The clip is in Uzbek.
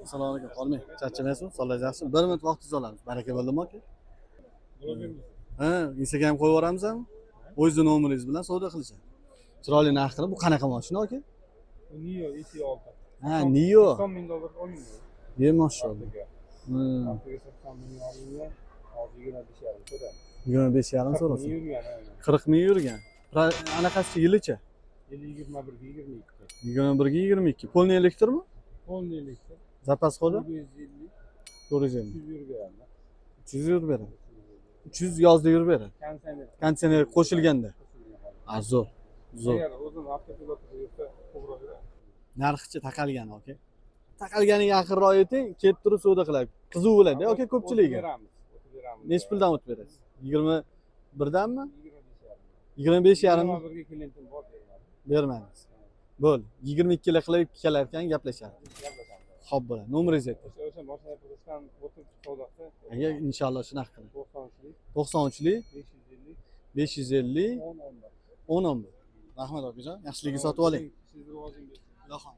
Assalomu alaykum. Qolmang. Charchamaysizmi? Sog'lig'ingiz yaxshimi? 1 minut vaqtingizni olamiz. Baraka bo'ldimi aka? Ha, Instagram qo'yib yuboramizmi? O'zingiz nomeringiz bilan savdo qilishadi. Chiroyli narxini bu qanaqa mashina aka? Nio ET6. Ha, Nio. $90,000 olingan. Ye mashallah. Hmm. 25 yarim so'rasa. 40 ming yurgan. Anaqasi yilicha? Yili 21-22. 21-22. Polni elektrmi? Polni elektr. Zapas qo'li? 450. 450. 300 yurib beradi. 300 yozda yurib beradi. Konditsioner qo'shilganda. Zo'r. Zo'r. Agar o'zim avtopilot yursa ko'proq yuradi. Narxchi taqalgani aka. Taqalganiga yaqinroq ayting, kelib turib savdo qiladi. Qiziq bo'ladi aka ko'pchiligiga. Beramiz. Necha puldan o'tib berasiz? 21danmi? 25 yarim 21 ga klientim bor deyman. bermadingiz. Bo'ldi. 22 ga qilib kelar ekan gaplashadi. Xo'p bo'ladi. Nomeringizni ayting. O'sha mashina qilishdan o'tib savdosi. Aka inshaalloh shunaqa qiling. 93lik 93lik 550 550 10 11. Rahmat okajon. Yaxshiligi sotib oling. Sizni rivojingiz. Ilohim.